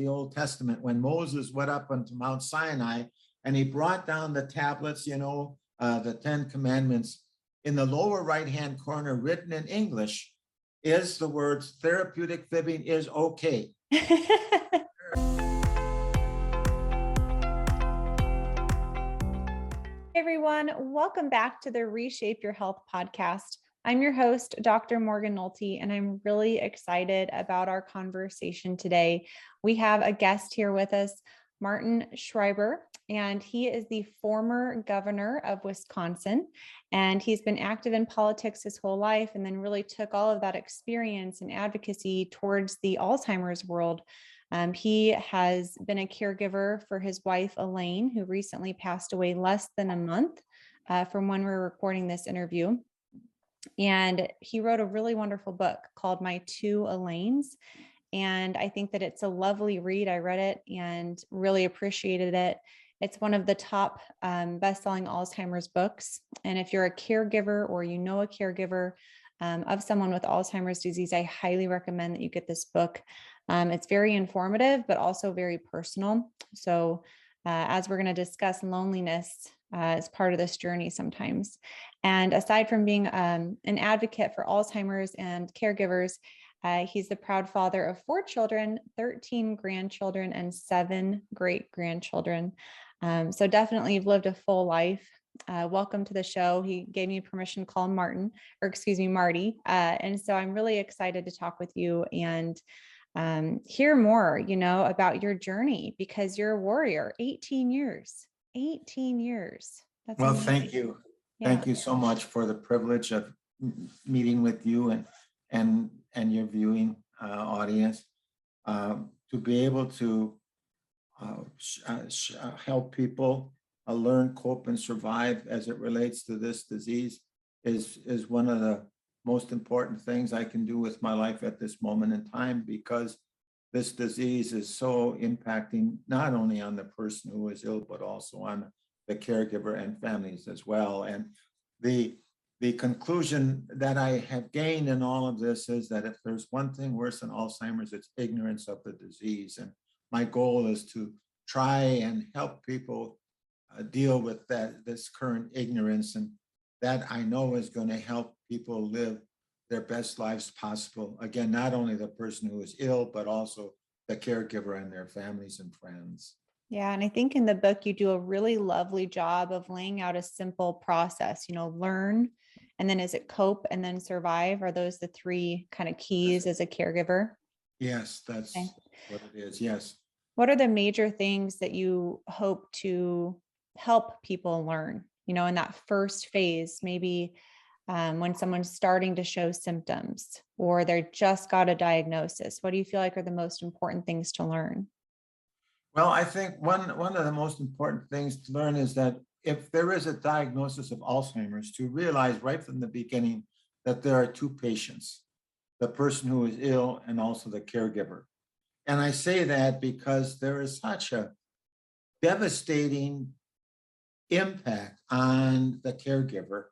the Old Testament when Moses went up onto Mount Sinai and he brought down the tablets, the 10 Commandments. In the lower right-hand corner, written in English, is the words therapeutic fibbing is okay. Everyone, welcome back to the Reshape Your Health podcast. I'm your host, Dr. Morgan Nolte, and I'm really excited about our conversation today. We have a guest here with us, Martin Schreiber, and he is the former governor of Wisconsin, and he's been active in politics his whole life and then really took all of that experience and advocacy towards the Alzheimer's world. He has been a caregiver for his wife, Elaine, who recently passed away less than a month from when we're recording this interview. And he wrote a really wonderful book called My Two Elaines. And I think that it's a lovely read. I read it and really appreciated it. It's one of the top best-selling Alzheimer's books. And if you're a caregiver or you know a caregiver of someone with Alzheimer's disease, I highly recommend that you get this book. It's very informative, but also very personal. So as we're going to discuss, loneliness is part of this journey sometimes. And aside from being an advocate for Alzheimer's and caregivers, he's the proud father of 4 children, 13 grandchildren, and 7 great-grandchildren. So definitely you've lived a full life. Welcome to the show. He gave me permission to call him Marty. And so I'm really excited to talk with you and hear more, about your journey, because you're a warrior. 18 years. That's well, amazing. Thank you. Yeah. Thank you so much for the privilege of meeting with you and your viewing audience, to be able to help people learn, cope, and survive as it relates to this disease is one of the most important things I can do with my life at this moment in time, because this disease is so impacting not only on the person who is ill, but also on the caregiver and families as well. And the conclusion that I have gained in all of this is that if there's one thing worse than Alzheimer's, it's ignorance of the disease. And my goal is to try and help people deal with this current ignorance, and that I know is going to help people live their best lives possible. Again, not only the person who is ill, but also the caregiver and their families and friends. Yeah. And I think in the book, you do a really lovely job of laying out a simple process, learn, and then is it cope and then survive? Are those the 3 kind of keys as a caregiver? Yes, that's okay. What it is. Yes. What are the major things that you hope to help people learn, in that first phase, maybe when someone's starting to show symptoms or they're just got a diagnosis? What do you feel like are the most important things to learn? Well, I think one of the most important things to learn is that if there is a diagnosis of Alzheimer's, to realize right from the beginning that there are 2 patients, the person who is ill and also the caregiver. And I say that because there is such a devastating impact on the caregiver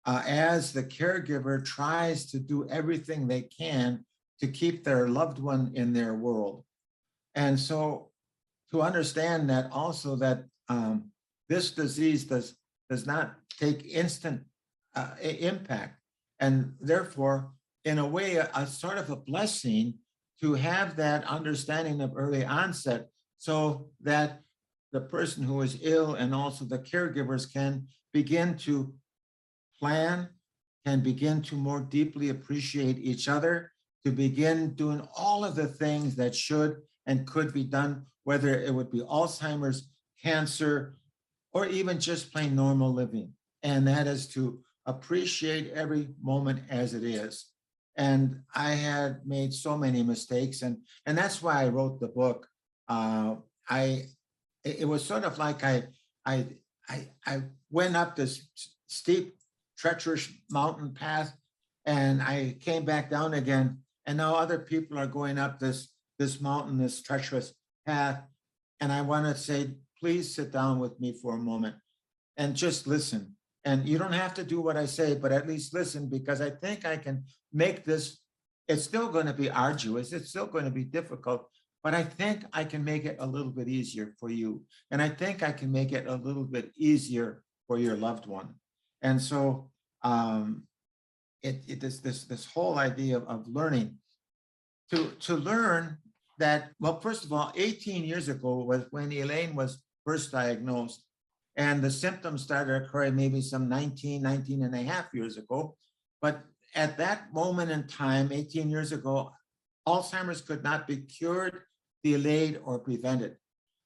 as the caregiver tries to do everything they can to keep their loved one in their world. And so to understand that also that this disease does not take instant impact, and therefore, in a way, a sort of a blessing to have that understanding of early onset, so that the person who is ill and also the caregivers can begin to plan, can begin to more deeply appreciate each other, to begin doing all of the things that should and could be done, whether it would be Alzheimer's, cancer, or even just plain normal living. And that is to appreciate every moment as it is. And I had made so many mistakes, and that's why I wrote the book. It was sort of like I went up this steep, treacherous mountain path, and I came back down again. And now other people are going up this mountain, this treacherous path. And I want to say, please sit down with me for a moment and just listen. And you don't have to do what I say, but at least listen, because I think I can make this, it's still going to be arduous. It's still going to be difficult, but I think I can make it a little bit easier for you. And I think I can make it a little bit easier for your loved one. And so it is this whole idea of learning to learn that, well, first of all, 18 years ago was when Elaine was first diagnosed, and the symptoms started occurring maybe some 19 and a half years ago. But at that moment in time, 18 years ago, Alzheimer's could not be cured, delayed, or prevented.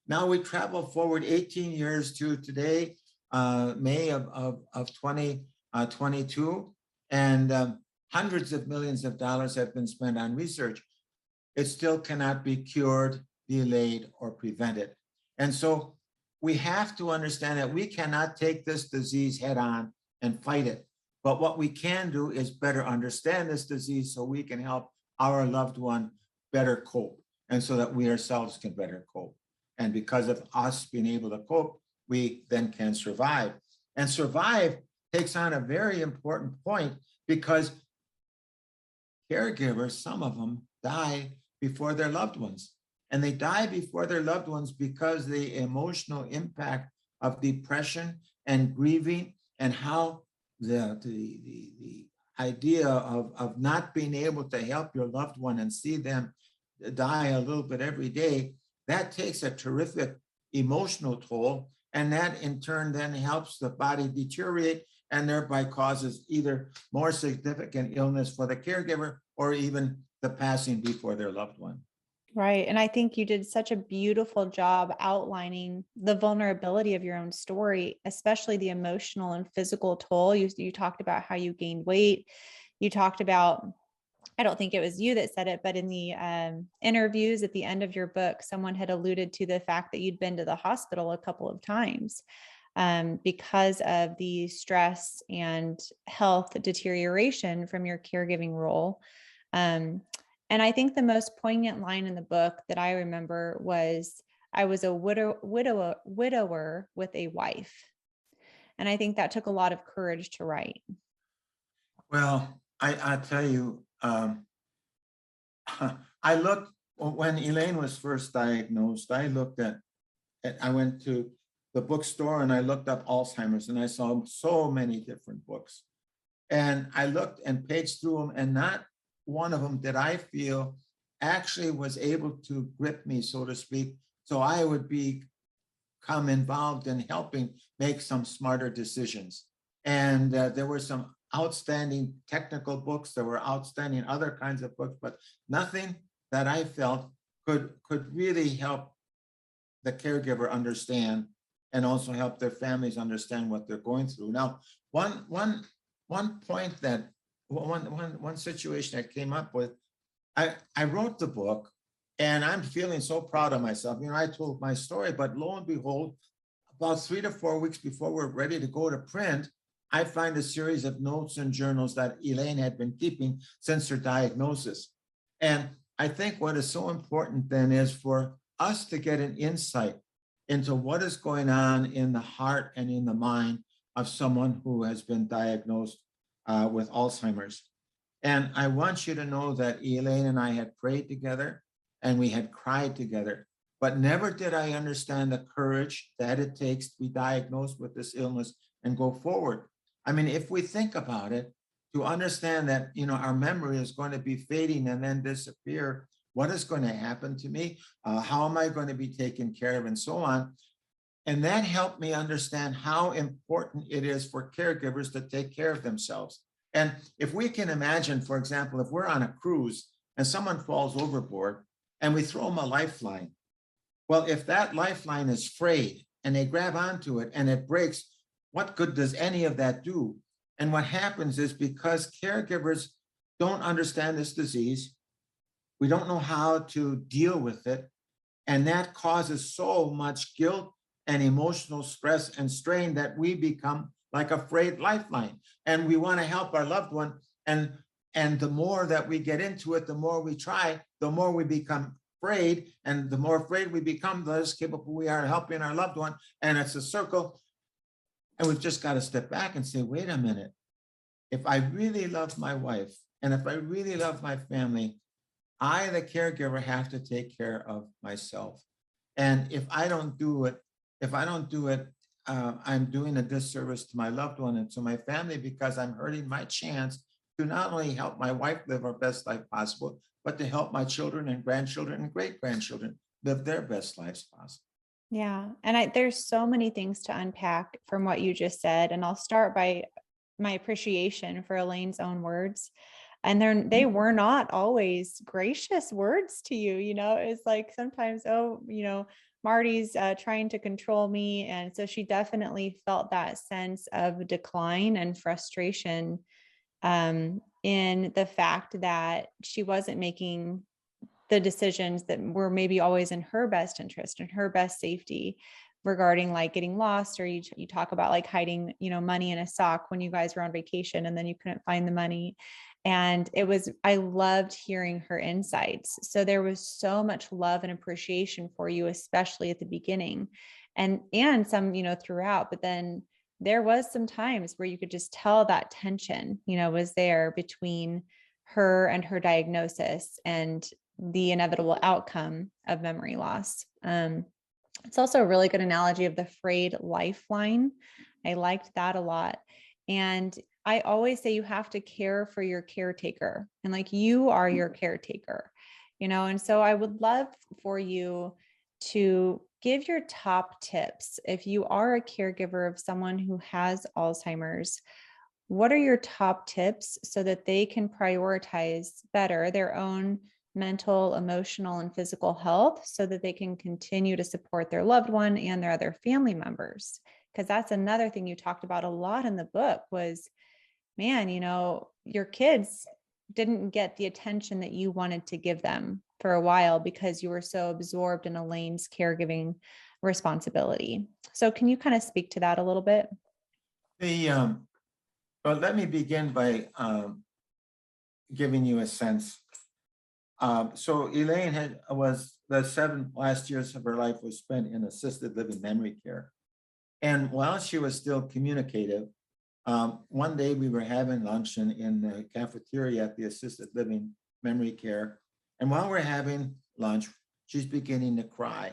Now we travel forward 18 years to today, May of 2022, and hundreds of millions of dollars have been spent on research. It still cannot be cured, delayed, or prevented. And so we have to understand that we cannot take this disease head on and fight it. But what we can do is better understand this disease so we can help our loved one better cope, and so that we ourselves can better cope. And because of us being able to cope, we then can survive. And survive takes on a very important point, because caregivers, some of them, die before their loved ones. And they die before their loved ones because the emotional impact of depression and grieving, and how the idea of not being able to help your loved one and see them die a little bit every day, that takes a terrific emotional toll. And that in turn then helps the body deteriorate, and thereby causes either more significant illness for the caregiver, or even the passing before their loved one. Right. And I think you did such a beautiful job outlining the vulnerability of your own story, especially the emotional and physical toll. You talked about how you gained weight. You talked about, I don't think it was you that said it, but in the interviews at the end of your book, someone had alluded to the fact that you'd been to the hospital a couple of times because of the stress and health deterioration from your caregiving role. And I think the most poignant line in the book that I remember was, I was a widower with a wife. And I think that took a lot of courage to write. Well, I tell you, I looked, when Elaine was first diagnosed, I went to the bookstore and I looked up Alzheimer's, and I saw so many different books. And I looked and paged through them, and not one of them did I feel actually was able to grip me, so to speak, so I would become involved in helping make some smarter decisions. And there were some outstanding technical books, there were outstanding other kinds of books, but nothing that I felt could really help the caregiver understand, and also help their families understand what they're going through. Now, one point that one situation I came up with, I wrote the book, and I'm feeling so proud of myself. You know, I told my story, but lo and behold, about 3 to 4 weeks before we're ready to go to print, I find a series of notes and journals that Elaine had been keeping since her diagnosis. And I think what is so important then is for us to get an insight into what is going on in the heart and in the mind of someone who has been diagnosed with Alzheimer's. And I want you to know that Elaine and I had prayed together, and we had cried together, but never did I understand the courage that it takes to be diagnosed with this illness and go forward. I mean, if we think about it, to understand that, you know, our memory is going to be fading and then disappear, what is going to happen to me? How am I going to be taken care of, and so on. And that helped me understand how important it is for caregivers to take care of themselves. And if we can imagine, for example, if we're on a cruise and someone falls overboard and we throw them a lifeline, well, if that lifeline is frayed and they grab onto it and it breaks, what good does any of that do? And what happens is, because caregivers don't understand this disease, we don't know how to deal with it, and that causes so much guilt and emotional stress and strain that we become like a frayed lifeline. And we want to help our loved one. And the more that we get into it, the more we try, the more we become afraid. And the more afraid we become, the less capable we are helping our loved one. And it's a circle. And we've just got to step back and say, wait a minute. If I really love my wife, and if I really love my family, I, the caregiver, have to take care of myself. And if I don't do it, I'm doing a disservice to my loved one and to my family, because I'm hurting my chance to not only help my wife live her best life possible, but to help my children and grandchildren and great grandchildren live their best lives possible. Yeah. And there's so many things to unpack from what you just said. And I'll start by my appreciation for Elaine's own words. And they were not always gracious words to you. It's like sometimes, oh, Marty's trying to control me. And so she definitely felt that sense of decline and frustration in the fact that she wasn't making the decisions that were maybe always in her best interest and her best safety, regarding like getting lost, or you talk about like hiding, money in a sock when you guys were on vacation and then you couldn't find the money. And I loved hearing her insights. So there was so much love and appreciation for you, especially at the beginning and some, throughout, but then there was some times where you could just tell that tension, was there between her and her diagnosis and the inevitable outcome of memory loss. It's also a really good analogy of the frayed lifeline. I liked that a lot. And I always say you have to care for your caretaker, and like you are your caretaker, and so I would love for you to give your top tips. If you are a caregiver of someone who has Alzheimer's, what are your top tips so that they can prioritize better their own mental, emotional, and physical health so that they can continue to support their loved one and their other family members? Because that's another thing you talked about a lot in the book was, man, your kids didn't get the attention that you wanted to give them for a while because you were so absorbed in Elaine's caregiving responsibility. So can you kind of speak to that a little bit? Well, let me begin by giving you a sense. So Elaine was the 7 last years of her life was spent in assisted living memory care. And while she was still communicative, one day we were having lunch in the cafeteria at the assisted living memory care. And while we're having lunch, she's beginning to cry.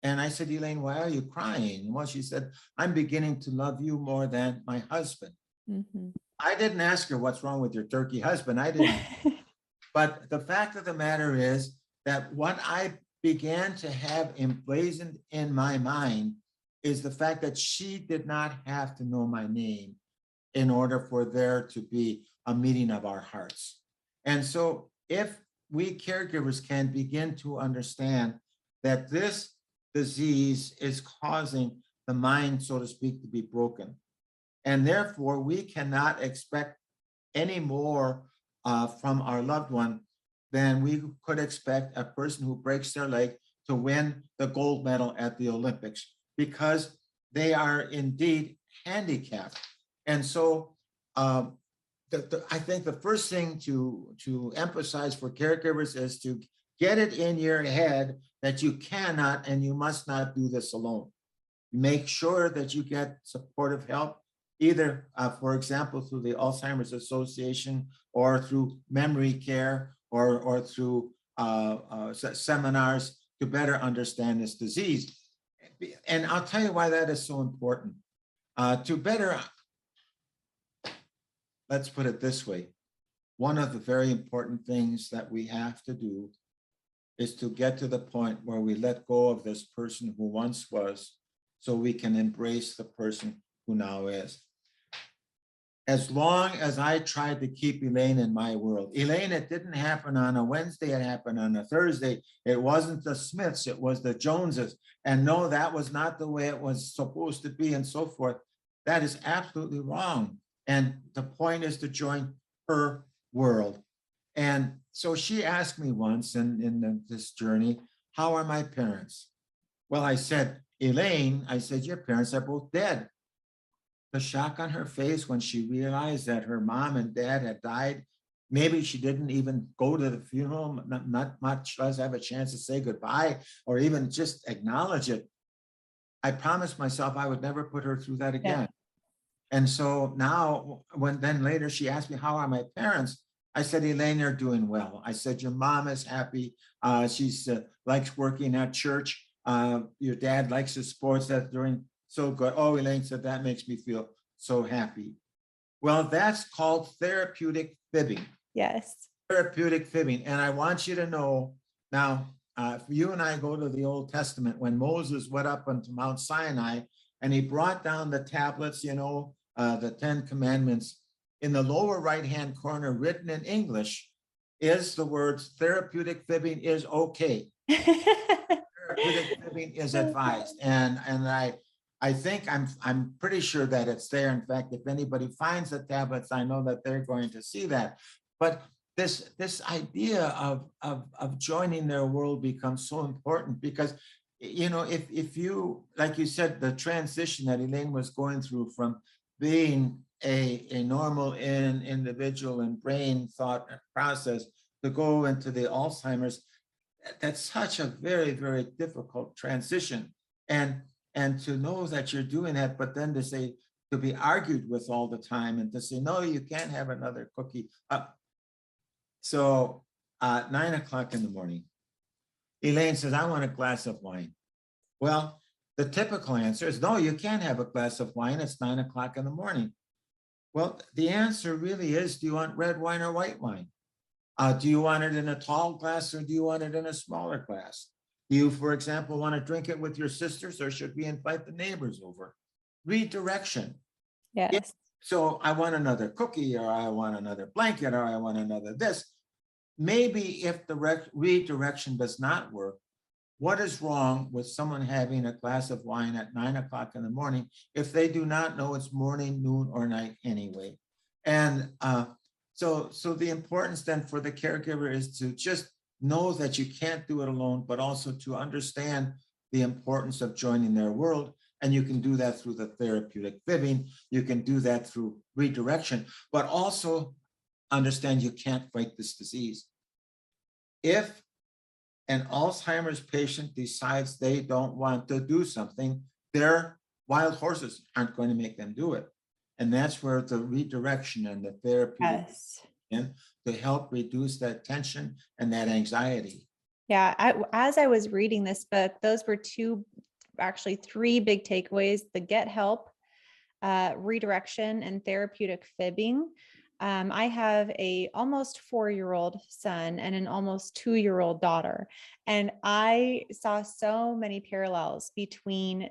And I said, Elaine, why are you crying? Well, she said, I'm beginning to love you more than my husband. Mm-hmm. I didn't ask her what's wrong with your turkey husband. I didn't. But the fact of the matter is that what I began to have emblazoned in my mind is the fact that she did not have to know my name in order for there to be a meeting of our hearts. And so if we caregivers can begin to understand that this disease is causing the mind, so to speak, to be broken, and therefore we cannot expect any more from our loved one than we could expect a person who breaks their leg to win the gold medal at the Olympics, because they are indeed handicapped. And so I think the first thing to emphasize for caregivers is to get it in your head that you cannot and you must not do this alone. Make sure that you get supportive help, either, for example, through the Alzheimer's Association or through memory care or through seminars to better understand this disease. And I'll tell you why that is so important. Let's put it this way. One of the very important things that we have to do is to get to the point where we let go of this person who once was, so we can embrace the person who now is. As long as I tried to keep Elaine in my world, Elaine, it didn't happen on a Wednesday, it happened on a Thursday. It wasn't the Smiths, it was the Joneses. And no, that was not the way it was supposed to be, and so forth. That is absolutely wrong. And the point is to join her world. And so she asked me once in this journey, how are my parents? Well, I said, Elaine, I said, your parents are both dead. The shock on her face when she realized that her mom and dad had died. Maybe she didn't even go to the funeral, not much less have a chance to say goodbye or even just acknowledge it. I promised myself I would never put her through that again. Yeah. And so now, then later she asked me, how are my parents? I said, Elaine, you're doing well. I said, your mom is happy. She's likes working at church. Your dad likes his sports. That's doing so good. Oh, Elaine said, that makes me feel so happy. Well, that's called therapeutic fibbing. Yes. Therapeutic fibbing. And I want you to know now, if you and I go to the Old Testament, when Moses went up onto Mount Sinai and he brought down the tablets, the 10 Commandments, in the lower right-hand corner, written in English, is the words therapeutic fibbing is okay. Therapeutic fibbing is advised. And I think I'm pretty sure that it's there. In fact, if anybody finds the tablets, I know that they're going to see that. But this idea of joining their world becomes so important because, if you, like you said, the transition that Elaine was going through from being a normal individual and brain thought process to go into the Alzheimer's, that's such a very, very difficult transition. And to know that you're doing that, but then to be argued with all the time and to say, no, you can't have another cookie. So 9 o'clock in the morning, Elaine says, I want a glass of wine. Well, the typical answer is, no, you can't have a glass of wine. It's 9 o'clock in the morning. Well, the answer really is, do you want red wine or white wine? Do you want it in a tall glass or do you want it in a smaller glass? Do you, for example, want to drink it with your sisters or should we invite the neighbors over? Redirection. Yes. So I want another cookie or I want another blanket or I want another this. Maybe if the redirection does not work, what is wrong with someone having a glass of wine at 9 o'clock in the morning if they do not know it's morning, noon, or night anyway? And so the importance then for the caregiver is to just know that you can't do it alone, but also to understand the importance of joining their world. And you can do that through the therapeutic fibbing. You can do that through redirection, but also understand you can't fight this disease. If an Alzheimer's patient decides they don't want to do something, their wild horses aren't going to make them do it. And that's where the redirection and the therapeutic to help reduce that tension and that anxiety. Yeah. As I was reading this book, those were actually three big takeaways: the get help, redirection, and therapeutic fibbing. I have a almost 4-year-old son and an almost 2-year-old daughter. And I saw so many parallels between,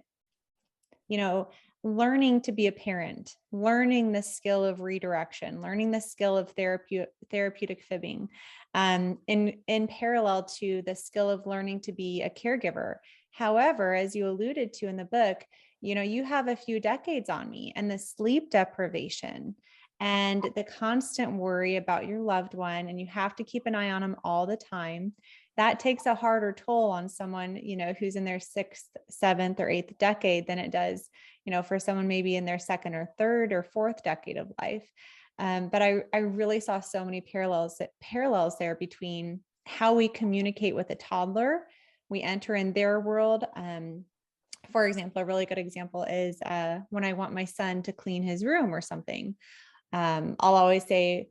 learning to be a parent, learning the skill of redirection, learning the skill of therapeutic fibbing, in parallel to the skill of learning to be a caregiver. However, as you alluded to in the book, you have a few decades on me, and the sleep deprivation and the constant worry about your loved one, and you have to keep an eye on them all the time. That takes a harder toll on someone, who's in their 6th, 7th, or 8th decade than it does, for someone maybe in their 2nd or 3rd or 4th decade of life. But I really saw so many parallels there between how we communicate with a toddler. We enter in their world. For example, a really good example is when I want my son to clean his room or something. I'll always say,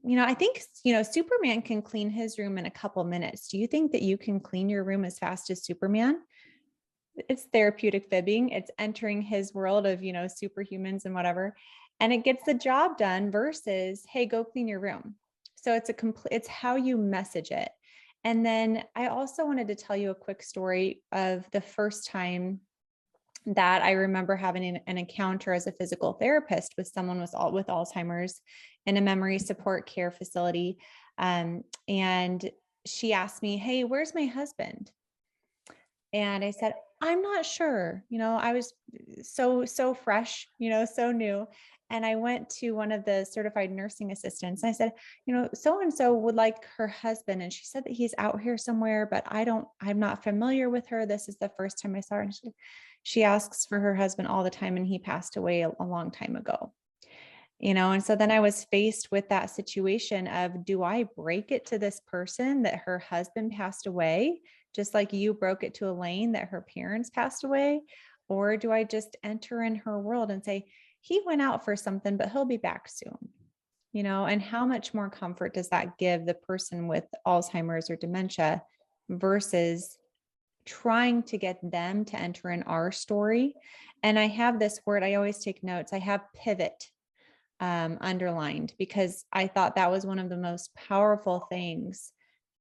I think, Superman can clean his room in a couple minutes. Do you think that you can clean your room as fast as Superman? It's therapeutic fibbing. It's entering his world of, superhumans and whatever, and it gets the job done versus, hey, go clean your room. So it's how you message it. And then I also wanted to tell you a quick story of the first time that I remember having an encounter as a physical therapist with someone with Alzheimer's in a memory support care facility. And she asked me, hey, where's my husband? And I said, I'm not sure. I was so fresh, so new. And I went to one of the certified nursing assistants. And I said, so-and-so would like her husband. And she said that he's out here somewhere, but I'm not familiar with her. This is the first time I saw her. And she asks for her husband all the time, and he passed away a long time ago. And so then I was faced with that situation of, do I break it to this person that her husband passed away, just like you broke it to Elaine that her parents passed away? Or do I just enter in her world and say, he went out for something, but he'll be back soon? and how much more comfort does that give the person with Alzheimer's or dementia versus trying to get them to enter in our story. And I have this word, I always take notes. I have pivot underlined because I thought that was one of the most powerful things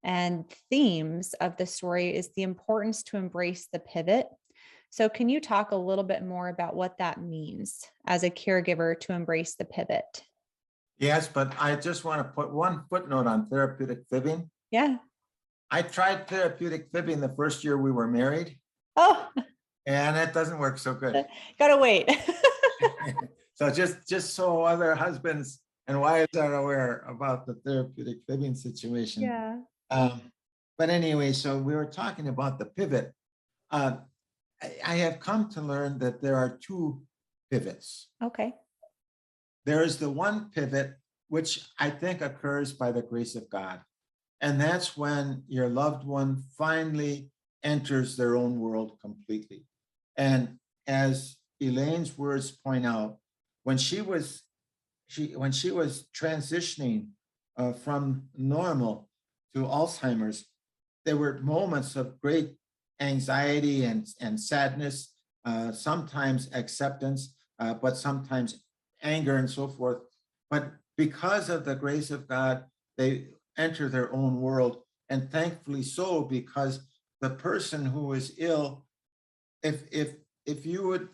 and themes of the story is the importance to embrace the pivot. So can you talk a little bit more about what that means as a caregiver to embrace the pivot? Yes, but I just want to put one footnote on therapeutic fibbing. Yeah. I tried therapeutic fibbing the first year we were married, Oh, and it doesn't work so good. gotta wait. So just so other husbands and wives are aware about the therapeutic fibbing situation. Yeah. But anyway, so we were talking about the pivot. Uh, I have come to learn that there are two pivots. Okay. There is the one pivot, which I think occurs by the grace of God. And that's when your loved one finally enters their own world completely. And as Elaine's words point out, when she was transitioning from normal to Alzheimer's, there were moments of great anxiety and sadness, sometimes acceptance, but sometimes anger and so forth. But because of the grace of God, they enter their own world, and thankfully so, because the person who is ill, if you would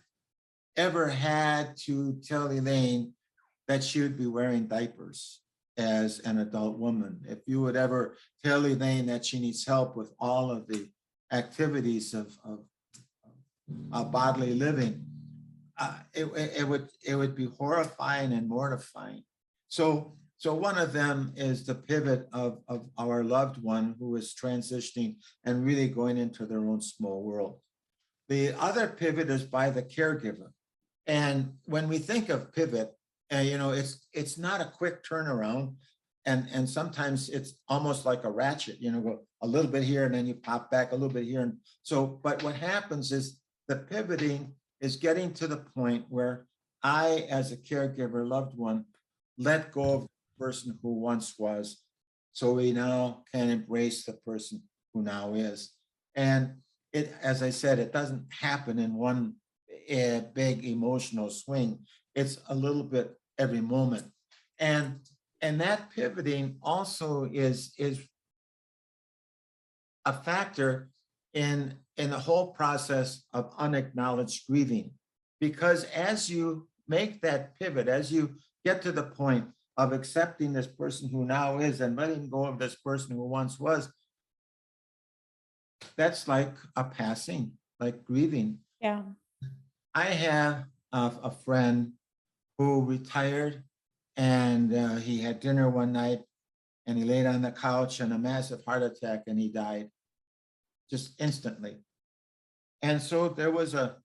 ever had to tell Elaine that she would be wearing diapers as an adult woman, if you would ever tell Elaine that she needs help with all of the activities of bodily living, it would be horrifying and mortifying. So one of them is the pivot of our loved one who is transitioning and really going into their own small world. The other pivot is by the caregiver. And when we think of pivot, it's not a quick turnaround. And sometimes it's almost like a ratchet, go a little bit here and then you pop back a little bit here. And so, but what happens is the pivoting is getting to the point where I, as a caregiver, loved one, let go of the person who once was, so we now can embrace the person who now is. And it, as I said, it doesn't happen in one big emotional swing. It's a little bit every moment. And that pivoting also is a factor in the whole process of unacknowledged grieving. Because as you make that pivot, as you get to the point of accepting this person who now is and letting go of this person who once was, that's like a passing, like grieving. Yeah. I have a friend who retired, and he had dinner one night and he laid on the couch and a massive heart attack and he died just instantly. And so there was a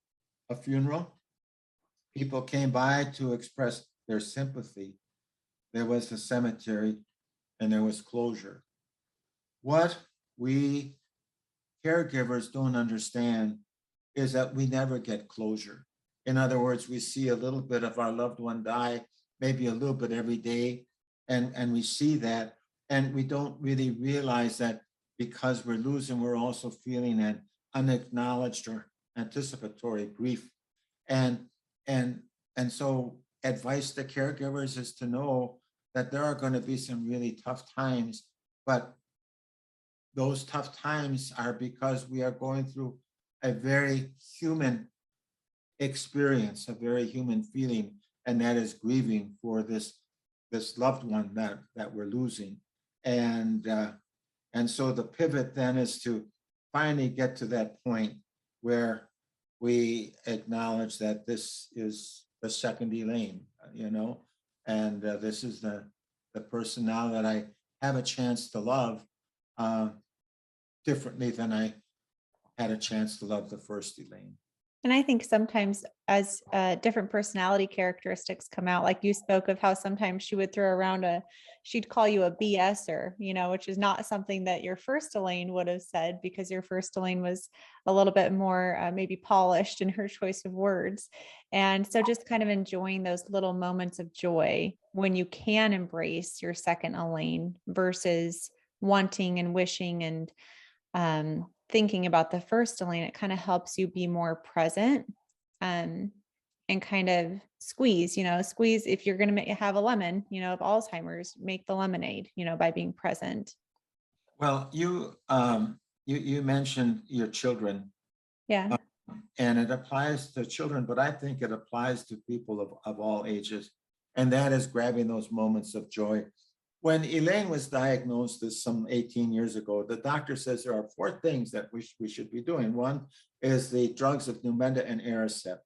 funeral. People came by to express their sympathy. There was a cemetery and there was closure. What we caregivers don't understand is that we never get closure. In other words, we see a little bit of our loved one die, maybe a little bit every day, and we see that, and we don't really realize that because we're losing, we're also feeling an unacknowledged or anticipatory grief. And so advice to caregivers is to know that there are going to be some really tough times, but those tough times are because we are going through a very human experience, a very human feeling, and that is grieving for this loved one that we're losing. And so the pivot then is to finally get to that point where we acknowledge that this is the second Elaine, and this is the person now that I have a chance to love differently than I had a chance to love the first Elaine. And I think sometimes as different personality characteristics come out, like you spoke of how sometimes she would throw around she'd call you a BSer, which is not something that your first Elaine would have said, because your first Elaine was a little bit more maybe polished in her choice of words. And so just kind of enjoying those little moments of joy when you can embrace your second Elaine versus wanting and wishing and thinking about the first Elaine, it kind of helps you be more present, and kind of squeeze if you're going to have a lemon, of Alzheimer's, make the lemonade, by being present. Well, you mentioned your children, Yeah. and it applies to children, but I think it applies to people of all ages. And that is grabbing those moments of joy. When Elaine was diagnosed as some 18 years ago, the doctor says there are 4 things that we should be doing. One is the drugs of Numenda and Aricept,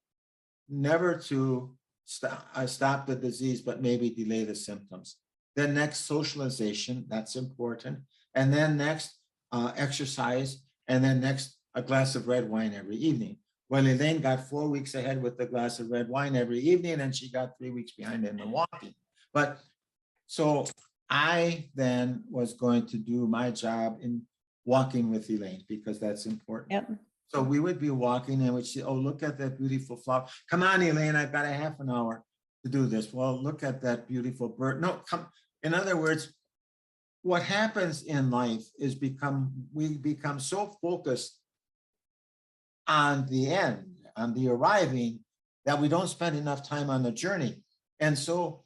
never to stop the disease, but maybe delay the symptoms. Then next, socialization, that's important. And then next, exercise. And then next, a glass of red wine every evening. Well, Elaine got 4 weeks ahead with the glass of red wine every evening, and she got 3 weeks behind in the walking. But so I then was going to do my job in walking with Elaine, because that's important. Yep. So we would be walking and we'd say, oh, look at that beautiful flower. Come on, Elaine, I've got a half an hour to do this. Well, look at that beautiful bird. No, come. In other words, what happens in life is we become so focused on the end, on the arriving, that we don't spend enough time on the journey. And so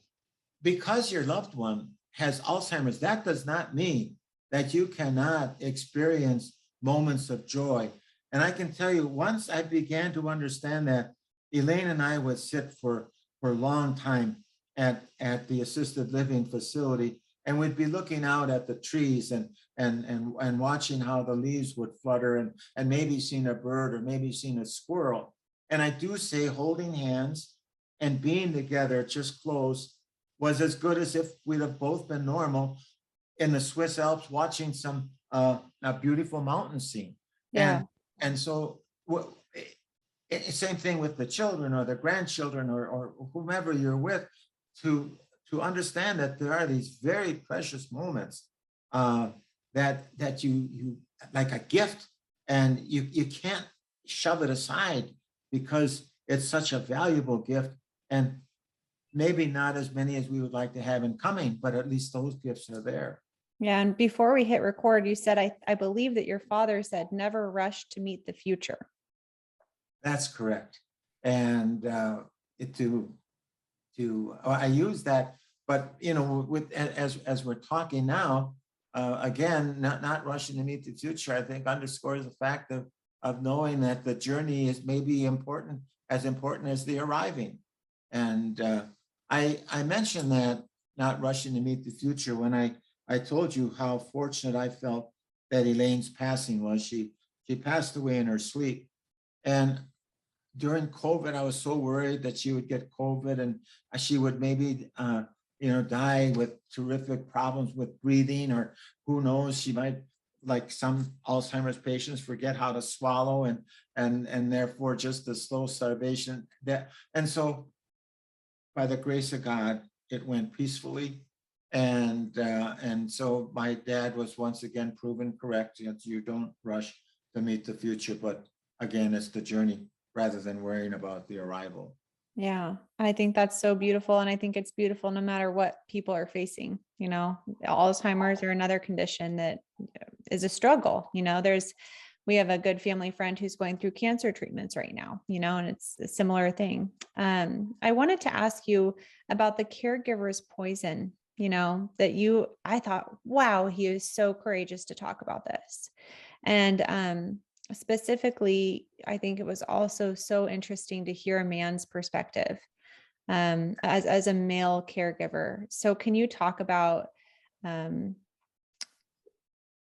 because your loved one has Alzheimer's, that does not mean that you cannot experience moments of joy. And I can tell you, once I began to understand that, Elaine and I would sit for a long time at the assisted living facility, and we'd be looking out at the trees and watching how the leaves would flutter, and maybe seeing a bird or maybe seeing a squirrel. And I do say holding hands and being together just close was as good as if we'd have both been normal in the Swiss Alps watching some a beautiful mountain scene. Yeah. And so same thing with the children or the grandchildren or whomever you're with, to understand that there are these very precious moments that you like a gift, and you can't shove it aside because it's such a valuable gift, and maybe not as many as we would like to have in coming, but at least those gifts are there. Yeah. And before we hit record, you said, I believe that your father said, never rush to meet the future. That's correct. And I use that, but with as we're talking now, again, not rushing to meet the future, I think underscores the fact of knowing that the journey is maybe as important as the arriving. And I mentioned that not rushing to meet the future when I told you how fortunate I felt that Elaine's passing was. She passed away in her sleep. And during COVID, I was so worried that she would get COVID and she would maybe, die with terrific problems with breathing, or who knows, she might, like some Alzheimer's patients, forget how to swallow and therefore just a slow starvation. And so by the grace of God, it went peacefully. And so my dad was once again proven correct. You don't rush to meet the future, but again, it's the journey rather than worrying about the arrival. Yeah, I think that's so beautiful. And I think it's beautiful no matter what people are facing, Alzheimer's or another condition that is a struggle. We have a good family friend who's going through cancer treatments right now, and it's a similar thing. I wanted to ask you about the caregiver's poison, I thought, wow, he is so courageous to talk about this. And specifically, I think it was also so interesting to hear a man's perspective as a male caregiver. So can you talk about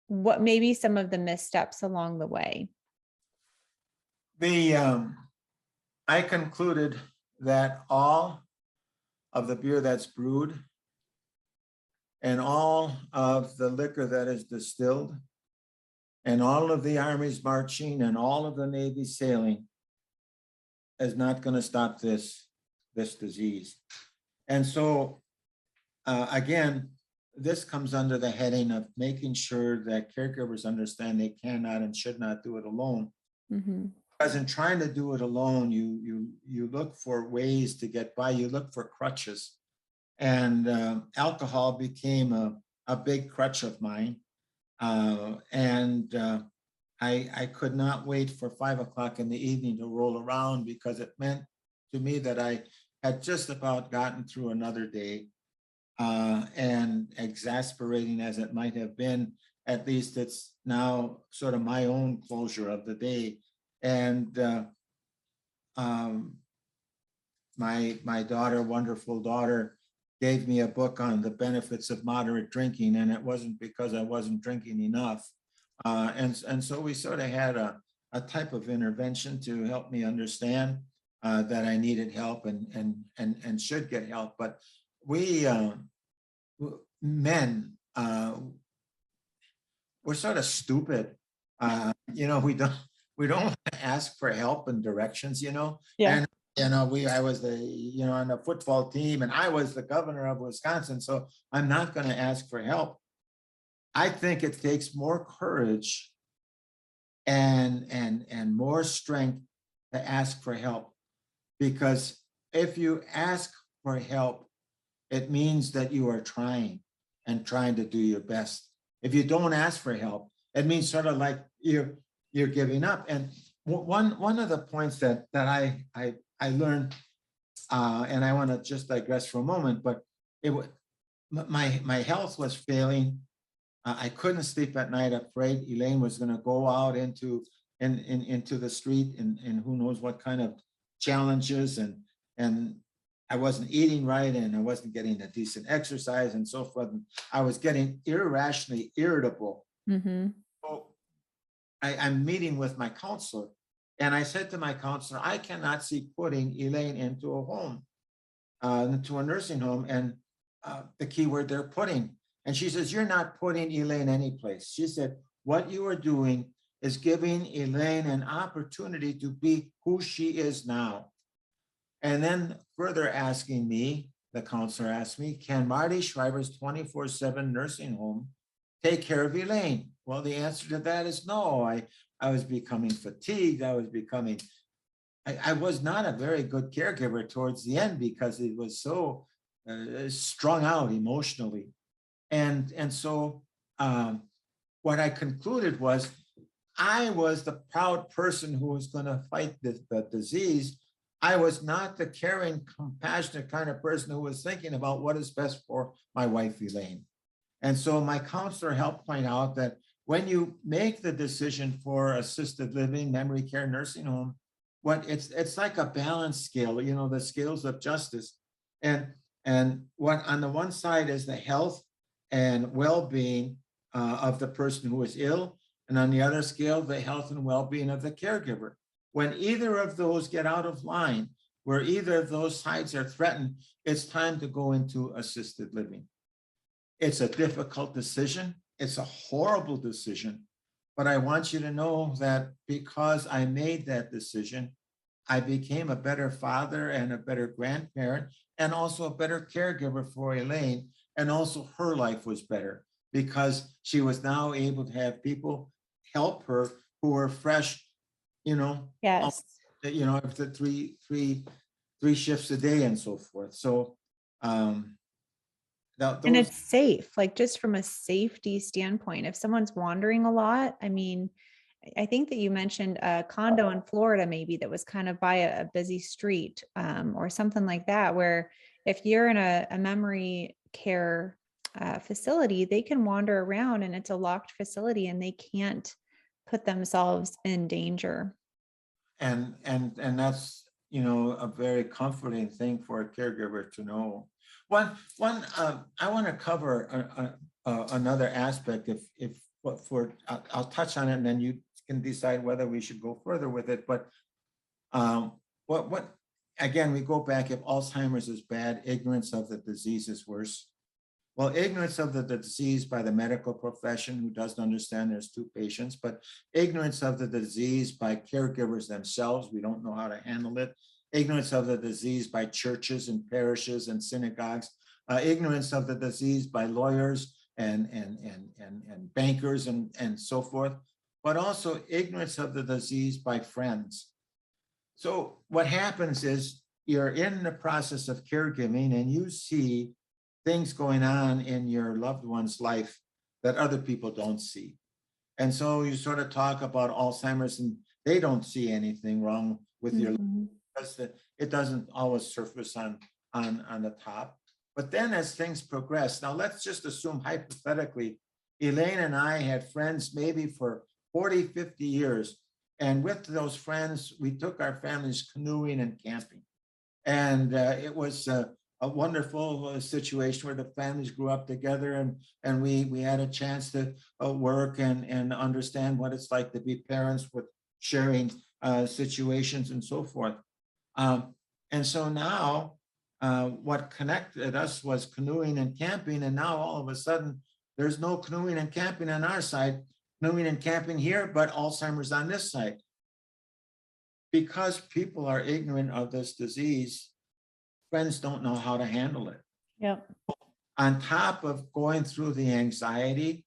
what maybe some of the missteps along the way? I concluded that all of the beer that's brewed and all of the liquor that is distilled and all of the armies marching and all of the Navy sailing is not going to stop this disease. And so, again, this comes under the heading of making sure that caregivers understand they cannot and should not do it alone. Mhm. Because in trying to do it alone, you look for ways to get by. You look for crutches, and alcohol became a big crutch of mine. I could not wait for 5 o'clock in the evening to roll around, because it meant to me that I had just about gotten through another day. And exasperating as it might have been, at least it's now sort of my own closure of the day. And my daughter, wonderful daughter, gave me a book on the benefits of moderate drinking, and it wasn't because I wasn't drinking enough. And so we sort of had a type of intervention to help me understand that I needed help and should get help. But we men, we're sort of stupid. We don't ask for help and directions, Yeah. and I was on the football team, and I was the governor of Wisconsin, so I'm not going to ask for help. I think it takes more courage and more strength to ask for help, because if you ask for help, it means that you are trying to do your best. If you don't ask for help, it means sort of like you're giving up. And one of the points that I learned, and I want to just digress for a moment, but it was my health was failing. I couldn't sleep at night, afraid Elaine was going to go out into the street and who knows what kind of challenges, and I wasn't eating right, and I wasn't getting a decent exercise and so forth. And I was getting irrationally irritable. Mm-hmm. So I'm meeting with my counselor, and I said to my counselor, I cannot see putting Elaine into a home, into a nursing home, and the key word they're putting. And she says, you're not putting Elaine anyplace. She said, what you are doing is giving Elaine an opportunity to be who she is now. And then further asking me, the counselor asked me, can Marty Schreiber's 24/7 nursing home take care of Elaine? Well, the answer to that is no. I was becoming fatigued. I was not a very good caregiver towards the end, because it was so strung out emotionally. And so what I concluded was, I was the proud person who was going to fight the disease. I was not the caring, compassionate kind of person who was thinking about what is best for my wife, Elaine. And so my counselor helped point out that when you make the decision for assisted living, memory care, nursing home, it's like a balance scale, the scales of justice. And what on the one side is the health and well-being of the person who is ill, and on the other scale, the health and well-being of the caregiver. When either of those get out of line, where either of those sides are threatened, it's time to go into assisted living. It's a difficult decision. It's a horrible decision. But I want you to know that because I made that decision, I became a better father and a better grandparent, and also a better caregiver for Elaine. And also her life was better, because she was now able to have people help her who were fresh, Yes. after three shifts a day and so forth. So And those, it's safe, like just from a safety standpoint. If someone's wandering a lot, I mean, I think that you mentioned a condo in Florida, maybe that was kind of by a busy street, or something like that, where if you're in a memory care facility, they can wander around, and it's a locked facility, and they can't put themselves in danger. and that's a very comforting thing for a caregiver to know. One I want to cover another aspect, if for I'll touch on it, and then you can decide whether we should go further with it. But what again, we go back, if Alzheimer's is bad, ignorance of the disease is worse. Well, ignorance of the disease by the medical profession who doesn't understand there's two patients, but ignorance of the disease by caregivers themselves. We don't know how to handle it. Ignorance of the disease by churches and parishes and synagogues. Ignorance of the disease by lawyers and bankers and so forth, but also ignorance of the disease by friends. So what happens is you're in the process of caregiving and you see things going on in your loved one's life that other people don't see. And so you sort of talk about Alzheimer's and they don't see anything wrong with your Mhm. because it doesn't always surface on the top. But then as things progress, now let's just assume hypothetically, Elaine and I had friends maybe for 40, 50 years. And with those friends, we took our families canoeing and camping. And it was a wonderful situation where the families grew up together and we had a chance to work and understand what it's like to be parents with sharing situations and so forth. And so now what connected us was canoeing and camping. And now all of a sudden, there's no canoeing and camping on our side, canoeing and camping here, but Alzheimer's on this side. Because people are ignorant of this disease, friends don't know how to handle it. Yep. On top of going through the anxiety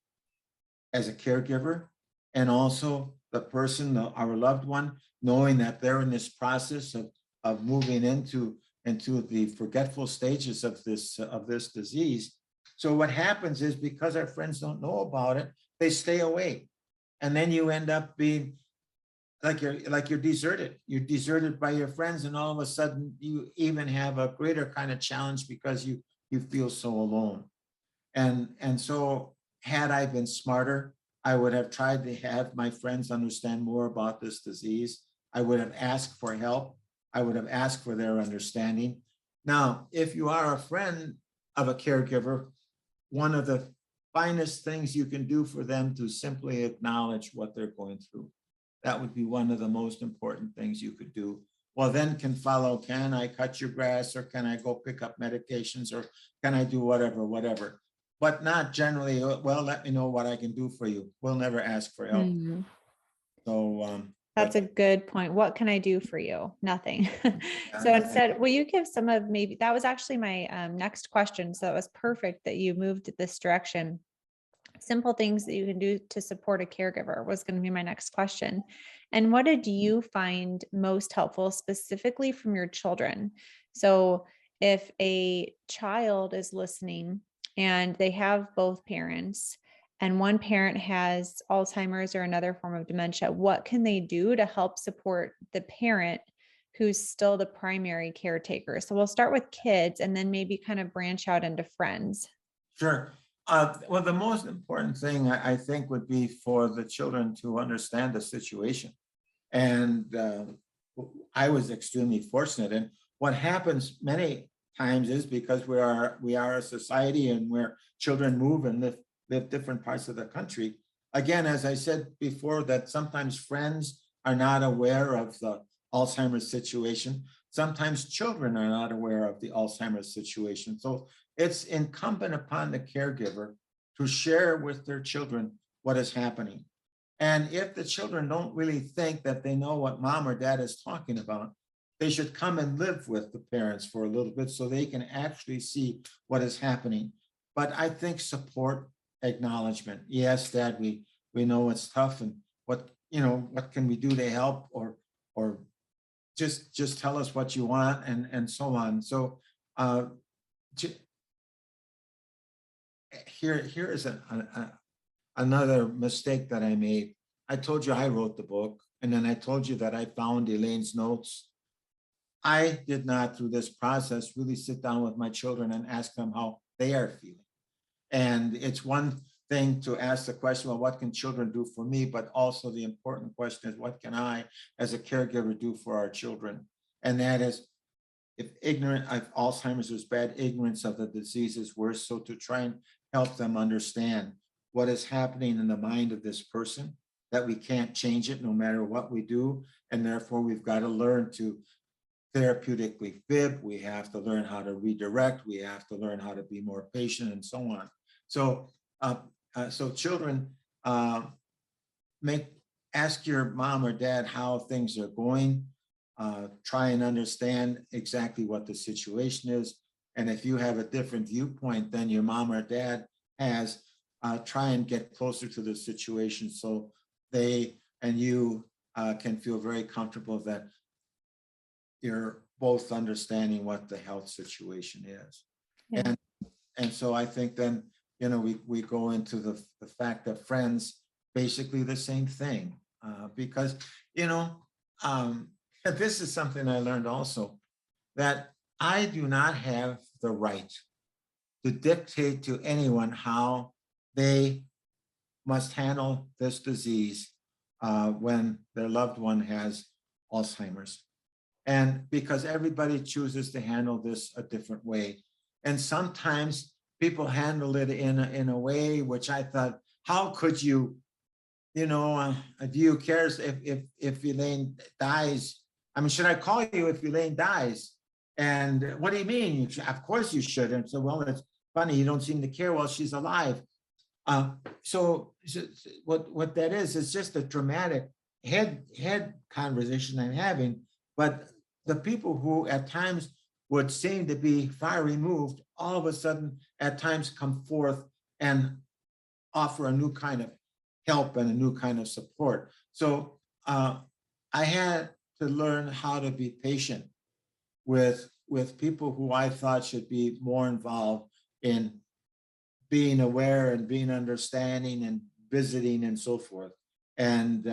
as a caregiver, and also the person, our loved one, knowing that they're in this process of moving into the forgetful stages of this disease. So what happens is because our friends don't know about it, they stay away. And then you end up being like you're deserted. You're deserted by your friends, and all of a sudden you even have a greater kind of challenge because you feel so alone. And so had I been smarter, I would have tried to have my friends understand more about this disease. I would have asked for help. I would have asked for their understanding. Now, if you are a friend of a caregiver, one of the finest things you can do for them to simply acknowledge what they're going through. That would be one of the most important things you could do. Well, then can follow, can I cut your grass, or can I go pick up medications, or can I do whatever. But not generally, well, let me know what I can do for you. We'll never ask for help. Mhm. So That's a good point. What can I do for you? Nothing. So instead, will you give some of maybe that was actually my next question. So it was perfect that you moved this direction. Simple things that you can do to support a caregiver was going to be my next question. And what did you find most helpful specifically from your children? So if a child is listening and they have both parents and one parent has Alzheimer's or another form of dementia, what can they do to help support the parent who's still the primary caretaker? So we'll start with kids and then maybe kind of branch out into friends. sure. Well, the most important thing I think would be for the children to understand the situation. And I was extremely fortunate. And what happens many times is because we are a society and where children move and live different parts of the country. Again, as I said before, that sometimes friends are not aware of the Alzheimer's situation. Sometimes children are not aware of the Alzheimer's situation. So it's incumbent upon the caregiver to share with their children what is happening. And if the children don't really think that they know what mom or dad is talking about, they should come and live with the parents for a little bit so they can actually see what is happening. But I think support, acknowledgement. Yes, dad, we know it's tough, and what can we do to help, or just tell us what you want, and so on. So uh, here is another mistake that I made. I told you I wrote the book, and then I told you that I found Elaine's notes. I did not, through this process, really sit down with my children and ask them how they are feeling. And it's one thing to ask the question, well, what can children do for me? But also the important question is, what can I, as a caregiver, do for our children? And that is, if Alzheimer's is bad, ignorance of the disease is worse. So to try and help them understand what is happening in the mind of this person, that we can't change it no matter what we do. And therefore we've got to learn to therapeutically fib, we have to learn how to redirect, we have to learn how to be more patient, and so on. So children, ask your mom or dad how things are going. Try and understand exactly what the situation is. And if you have a different viewpoint than your mom or dad has, try and get closer to the situation so they and you can feel very comfortable that you're both understanding what the health situation is. Yeah. And so I think then, we go into the fact that friends, basically the same thing, because, this is something I learned also, that I do not have the right to dictate to anyone how they must handle this disease when their loved one has Alzheimer's. And because everybody chooses to handle this a different way. And sometimes people handle it in a way which I thought, how could you, do you care if Elaine dies? I mean, should I call you if Elaine dies? And what do you mean? Of course you should. And so, well, it's funny, you don't seem to care while she's alive. So what that is just a dramatic head conversation I'm having. But the people who at times would seem to be far removed, all of a sudden at times come forth and offer a new kind of help and a new kind of support. So I had to learn how to be patient with people who I thought should be more involved in being aware and being understanding and visiting and so forth. And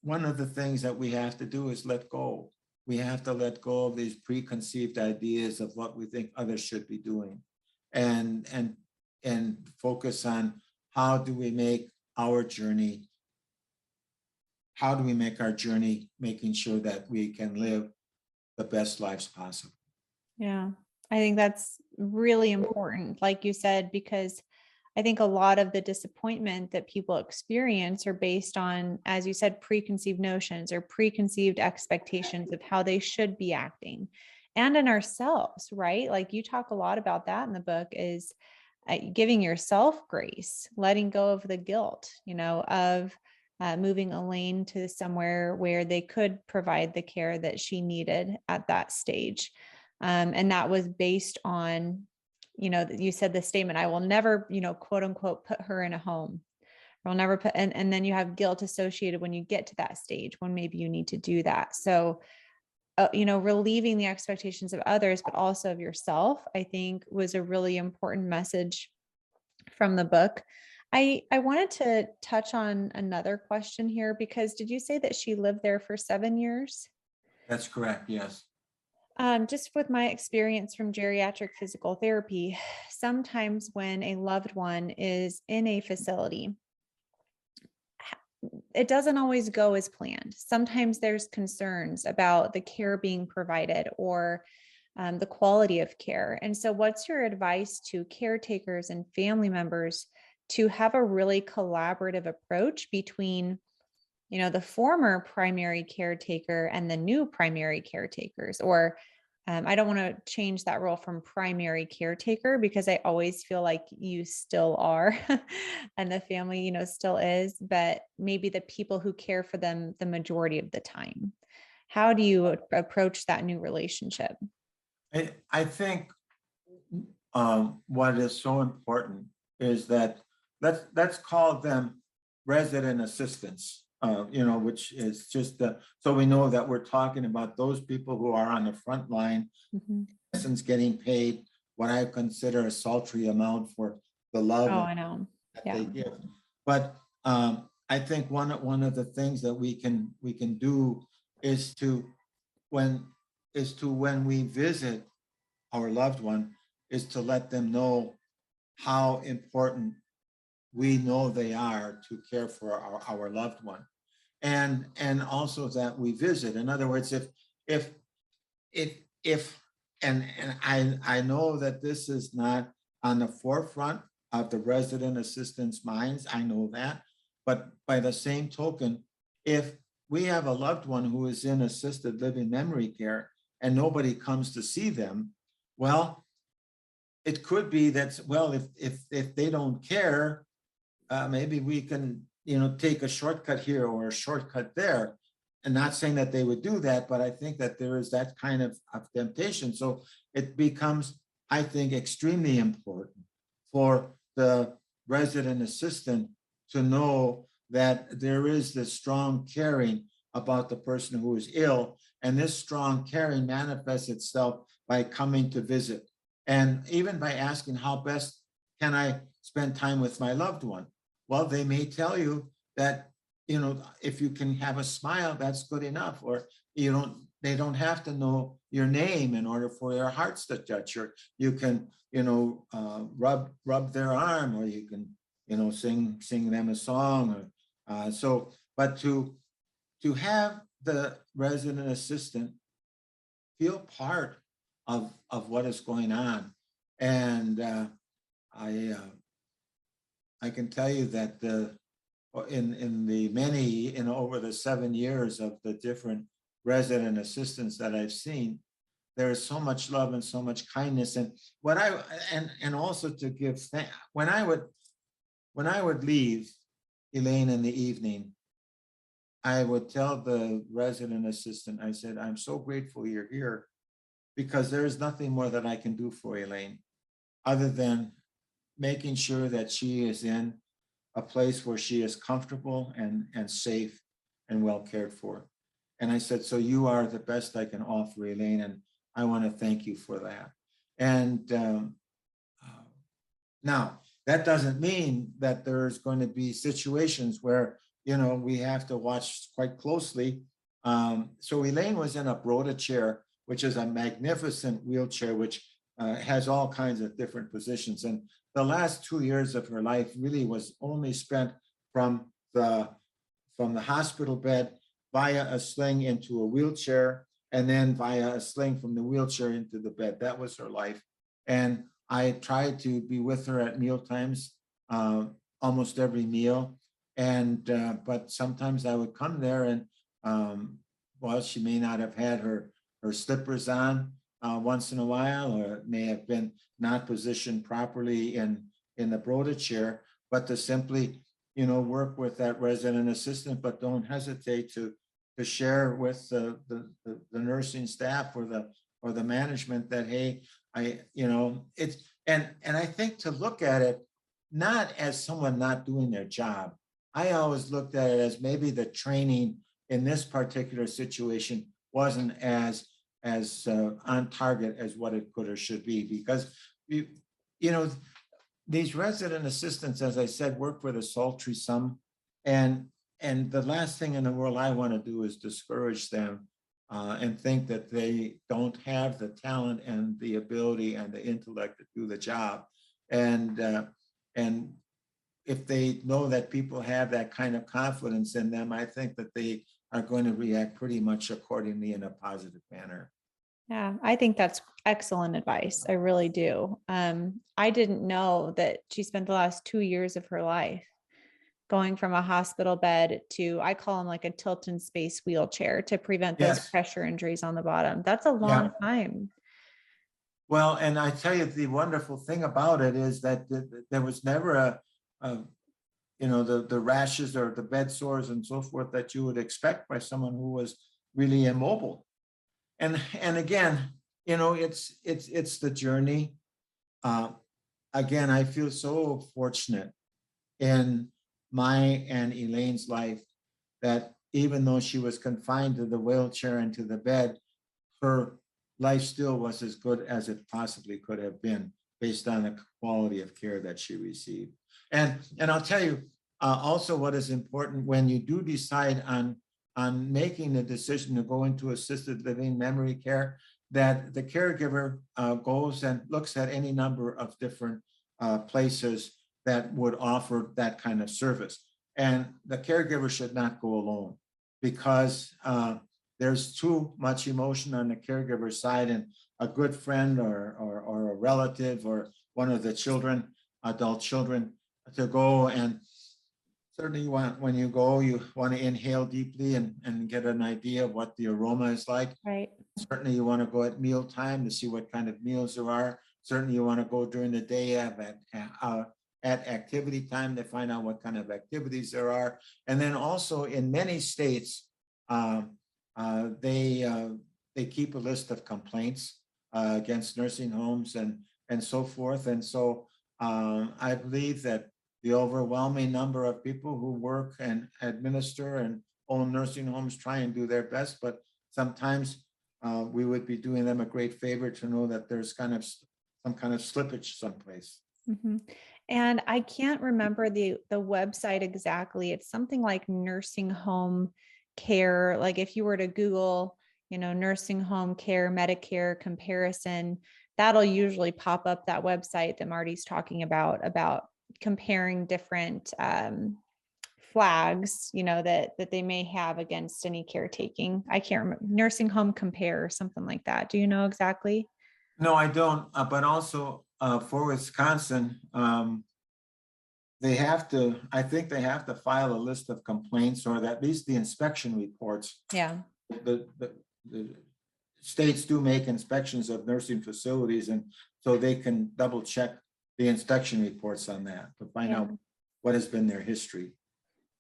one of the things that we have to do is let go. We have to let go of these preconceived ideas of what we think others should be doing, and focus on how do we make our journey, making sure that we can live the best lives possible. Yeah, I think that's really important, like you said, because I think a lot of the disappointment that people experience are based on, as you said, preconceived notions or preconceived expectations of how they should be acting, and in ourselves, right? Like you talk a lot about that in the book, is giving yourself grace, letting go of the guilt, of moving Elaine to somewhere where they could provide the care that she needed at that stage. And that was based on, you said the statement, I will never, quote unquote, put her in a home. I'll never put, and then you have guilt associated when you get to that stage when maybe you need to do that. So, relieving the expectations of others, but also of yourself, I think was a really important message from the book. I wanted to touch on another question here, because did you say that she lived there for 7 years? That's correct, yes. Just with my experience from geriatric physical therapy, sometimes when a loved one is in a facility, it doesn't always go as planned. Sometimes there's concerns about the care being provided or the quality of care. And so what's your advice to caretakers and family members to have a really collaborative approach between, the former primary caretaker and the new primary caretakers? Or I don't want to change that role from primary caretaker, because I always feel like you still are and the family, still is, but maybe the people who care for them the majority of the time. How do you approach that new relationship? I think what is so important is that let's call them resident assistants, which is just so we know that we're talking about those people who are on the front line, Mm-hmm. since getting paid what I consider a sultry amount for the love Oh, I know. that Yeah. they give. But I think one of the things that we can do is when we visit our loved one, is to let them know how important we know they are to care for our loved one, and also that we visit. In other words, if and I know that this is not on the forefront of the resident assistants' minds, I know that, but by the same token, if we have a loved one who is in assisted living memory care and nobody comes to see them, well, it could be that, well, if they don't care, maybe we can, take a shortcut here or a shortcut there. And not saying that they would do that, but I think that there is that kind of temptation. So it becomes, I think, extremely important for the resident assistant to know that there is this strong caring about the person who is ill. And this strong caring manifests itself by coming to visit. And even by asking, how best can I spend time with my loved one? Well, they may tell you that, if you can have a smile, that's good enough. Or they don't have to know your name in order for their hearts to touch. Or you can, rub their arm, or you can, sing them a song. But to have the resident assistant feel part of what is going on. And I can tell you that over the 7 years of the different resident assistants that I've seen, there is so much love and so much kindness. And also to give thanks. When I would leave Elaine in the evening, I would tell the resident assistant, I said, I'm so grateful you're here, because there is nothing more that I can do for Elaine other than making sure that she is in a place where she is comfortable and safe and well cared for. And I said, so you are the best I can offer, Elaine, and I want to thank you for that. And now, that doesn't mean that there's going to be situations where, we have to watch quite closely. So Elaine was in a Broda chair, which is a magnificent wheelchair, which has all kinds of different positions. And the last 2 years of her life really was only spent from the hospital bed via a sling into a wheelchair, and then via a sling from the wheelchair into the bed. That was her life. And I tried to be with her at meal times, almost every meal. And but sometimes I would come there and she may not have had her slippers on once in a while, or it may have been not positioned properly in the Broda chair, but to simply, work with that resident assistant, but don't hesitate to share with the nursing staff or the management that, hey, it's, and I think to look at it not as someone not doing their job. I always looked at it as maybe the training in this particular situation wasn't as on target as what it could or should be, because these resident assistants, as I said, work for the sultry sum, and the last thing in the world I want to do is discourage them and think that they don't have the talent and the ability and the intellect to do the job. And if they know that people have that kind of confidence in them, I think that they are going to react pretty much accordingly in a positive manner. Yeah, I think that's excellent advice. I really do. I didn't know that she spent the last 2 years of her life going from a hospital bed to, I call them like a tilt in space wheelchair to prevent those Yes. pressure injuries on the bottom. That's a long time. Well, and I tell you, the wonderful thing about it is that there was never the rashes or the bed sores and so forth that you would expect by someone who was really immobile. And again, it's the journey. Again, I feel so fortunate in my and Elaine's life that even though she was confined to the wheelchair and to the bed, her life still was as good as it possibly could have been based on the quality of care that she received. And I'll tell you also what is important when you do decide on making the decision to go into assisted living memory care, that the caregiver goes and looks at any number of different places that would offer that kind of service. And the caregiver should not go alone, because there's too much emotion on the caregiver side, and a good friend or a relative or one of the children, adult children, to go and Certainly, when you go, you want to inhale deeply and get an idea of what the aroma is like. Right. Certainly, you want to go at mealtime to see what kind of meals there are. Certainly, you want to go during the day at activity time to find out what kind of activities there are. And then also in many states, um, they keep a list of complaints against nursing homes and so forth. And so I believe that the overwhelming number of people who work and administer and own nursing homes try and do their best, but sometimes we would be doing them a great favor to know that there's kind of some kind of slippage someplace. Mhm. And I can't remember the website exactly. It's something like nursing home care. Like if you were to Google, nursing home care, Medicare comparison, that'll usually pop up that website that Marty's talking about comparing different flags, that they may have against any caretaking. I can't remember, nursing home compare or something like that. Do you know exactly? No, I don't. But also for Wisconsin, I think they have to file a list of complaints or at least the inspection reports. Yeah. The states do make inspections of nursing facilities, and so they can double check the inspection reports on that to find out what has been their history.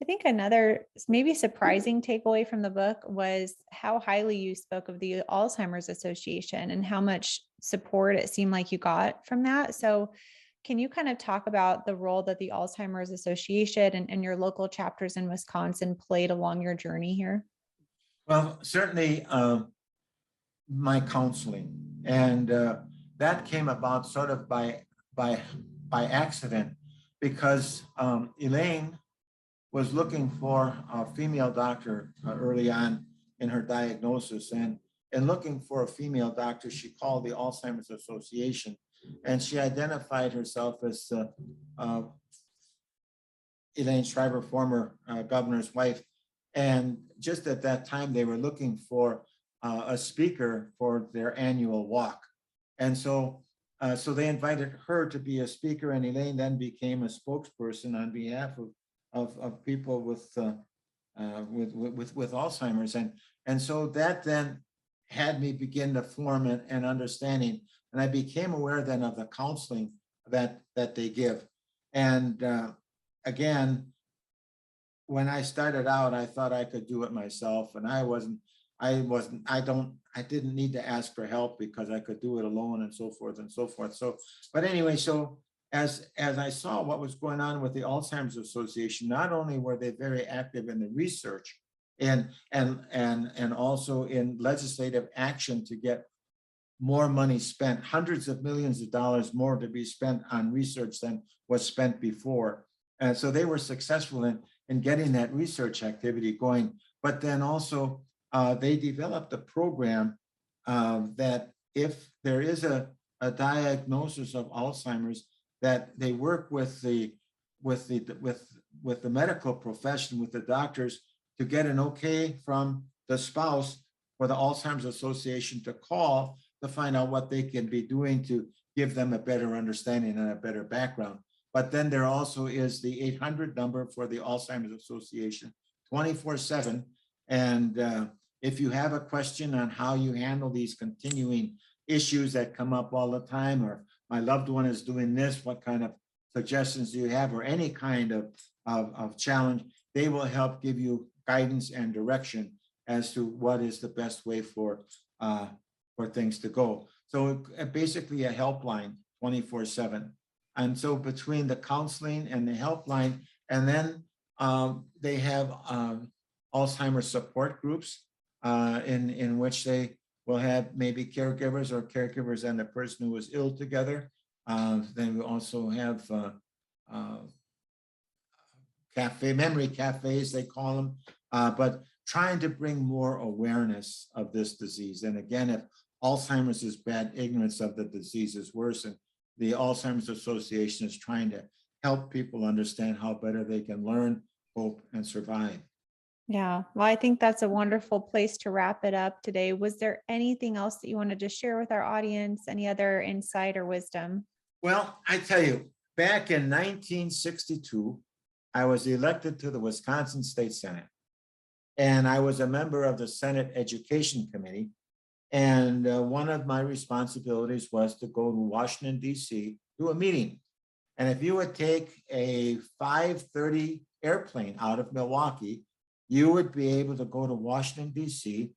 I think another maybe surprising takeaway from the book was how highly you spoke of the Alzheimer's Association and how much support it seemed like you got from that. So can you kind of talk about the role that the Alzheimer's Association and your local chapters in Wisconsin played along your journey here? Well, certainly my counseling, and that came about sort of by accident, because Elaine was looking for a female doctor early on in her diagnosis, and in looking for a female doctor, she called the Alzheimer's Association, and she identified herself as Elaine Schreiber, former governor's wife. And just at that time, they were looking for a speaker for their annual walk. And so they invited her to be a speaker, and Elaine then became a spokesperson on behalf of people with Alzheimer's. And so that then had me begin to form an understanding. And I became aware then of the counseling that they give. And again, when I started out, I thought I could do it myself, and I didn't need to ask for help because I could do it alone and so forth and so forth. So, but anyway, so as I saw what was going on with the Alzheimer's Association, not only were they very active in the research and also in legislative action to get more money spent, hundreds of millions of dollars more to be spent on research than was spent before. And so they were successful in getting that research activity going. But then also they developed a program that if there is a diagnosis of Alzheimer's, that they work with the medical profession, with the doctors, to get an okay from the spouse for the Alzheimer's Association to call to find out what they can be doing to give them a better understanding and a better background. But then there also is the 800 number for the Alzheimer's Association, 24/7. And if you have a question on how you handle these continuing issues that come up all the time, or my loved one is doing this, what kind of suggestions do you have, or any kind of challenge, they will help give you guidance and direction as to what is the best way for things to go. So basically a helpline 24/7. And so between the counseling and the helpline, and then they have Alzheimer's support groups in which they will have maybe caregivers or caregivers and the person who is ill together. Then we also have memory cafes, they call them, but trying to bring more awareness of this disease. And again, if Alzheimer's is bad, ignorance of the disease is worse. And the Alzheimer's Association is trying to help people understand how better they can learn, hope, and survive. Yeah, well, I think that's a wonderful place to wrap it up today. Was there anything else that you wanted to share with our audience? Any other insight or wisdom? Well, I tell you, back in 1962, I was elected to the Wisconsin State Senate. And I was a member of the Senate Education Committee. And one of my responsibilities was to go to Washington, D.C., to a meeting. And if you would take a 5:30 airplane out of Milwaukee, you would be able to go to Washington, D.C.,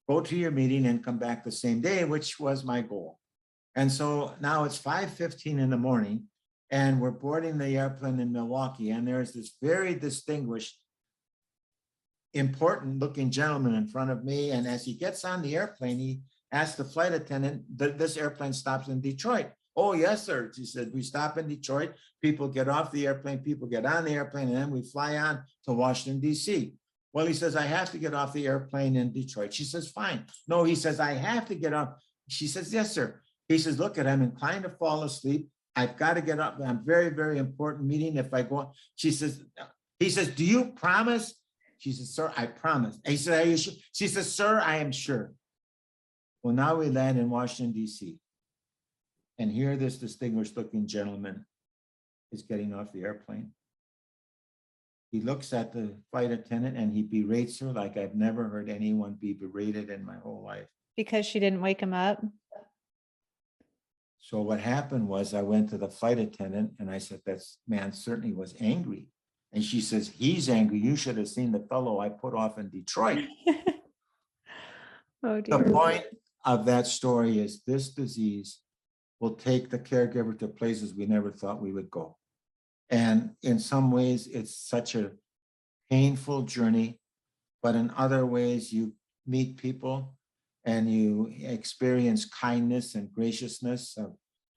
go to your meeting and come back the same day, which was my goal. And so now it's 5:15 in the morning, and we're boarding the airplane in Milwaukee, and there's this very distinguished, important looking gentleman in front of me. And as he gets on the airplane, he asks the flight attendant, this airplane stops in Detroit. Oh, yes, sir. She said, we stop in Detroit, people get off the airplane, people get on the airplane, and then we fly on to Washington, D.C. Well, he says, I have to get off the airplane in Detroit. She says, fine. No, he says, I have to get off. She says, yes, sir. He says, look, I'm inclined to fall asleep. I've got to get up. I'm very, very important meeting. If I go, she says, he says, do you promise? She says, sir, I promise. He said, are you sure? She says, sir, I am sure. Well, now we land in Washington, D.C. And here this distinguished looking gentleman is getting off the airplane. He looks at the flight attendant and he berates her like I've never heard anyone be berated in my whole life. Because she didn't wake him up. So what happened was I went to the flight attendant and I said, that man certainly was angry. And she says, he's angry. You should have seen the fellow I put off in Detroit. Oh, dear. The point of that story is this disease will take the caregiver to places we never thought we would go. And in some ways, it's such a painful journey, but in other ways, you meet people and you experience kindness and graciousness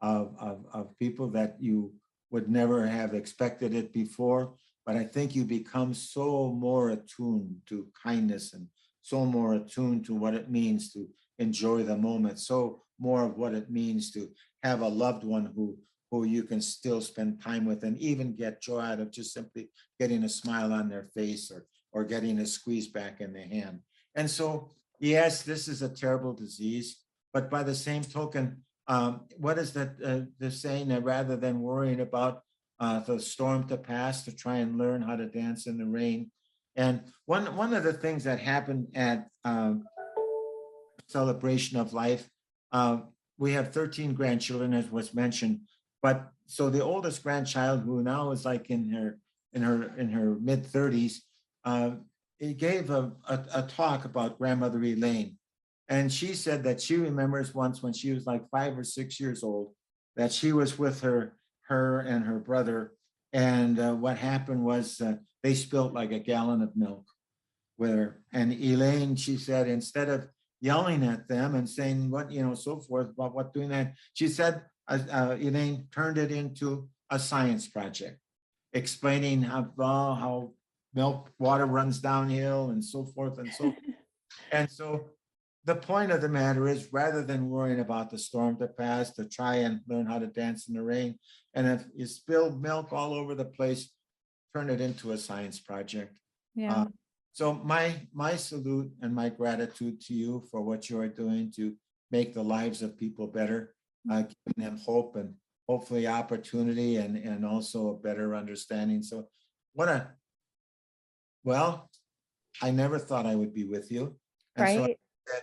of people that you would never have expected it before. But I think you become so more attuned to kindness and so more attuned to what it means to enjoy the moment, so more of what it means to have a loved one who you can still spend time with and even get joy out of just simply getting a smile on their face or getting a squeeze back in their hand. And so, yes, this is a terrible disease, but by the same token, what is that the saying that rather than worrying about the storm to pass, to try and learn how to dance in the rain. And one of the things that happened at Celebration of Life, we have 13 grandchildren, as was mentioned, but so the oldest grandchild, who now is like in her mid 30s, he gave a talk about grandmother Elaine. And she said that she remembers once when she was like 5 or 6 years old, that she was with her and her brother. And what happened was they spilled like a gallon of milk with her. And Elaine, she said, instead of yelling at them and saying what, so forth about what doing that, she said, Elaine turned it into a science project, explaining how milk, water runs downhill and so forth and so. And so the point of the matter is, rather than worrying about the storm to pass, to try and learn how to dance in the rain. And if you spill milk all over the place, turn it into a science project. Yeah. So my salute and my gratitude to you for what you are doing to make the lives of people better, giving them hope and hopefully opportunity and also a better understanding. So well, I never thought I would be with you. And Right. So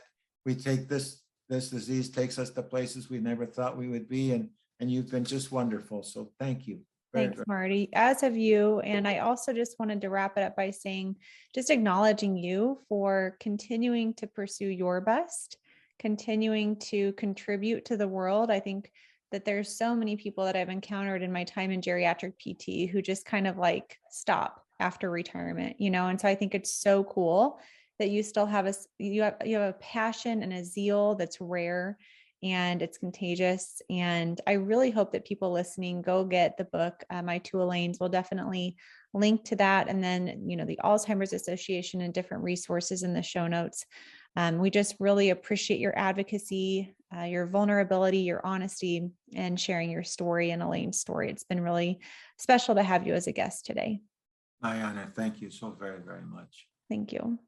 we take this disease takes us to places we never thought we would be. And you've been just wonderful. So thank you. Thanks, Marty, as have you. And I also just wanted to wrap it up by saying, just acknowledging you for continuing to pursue your best, continuing to contribute to the world. I think that there's so many people that I've encountered in my time in geriatric PT who just kind of like stop after retirement, and so I think it's so cool that you still have you have a passion and a zeal that's rare and it's contagious. And I really hope that people listening go get the book, My Two Elaines. We'll definitely link to that. And then, the Alzheimer's Association and different resources in the show notes. We just really appreciate your advocacy, your vulnerability, your honesty, and sharing your story and Elaine's story. It's been really special to have you as a guest today. My honor. Thank you so very, very much. Thank you.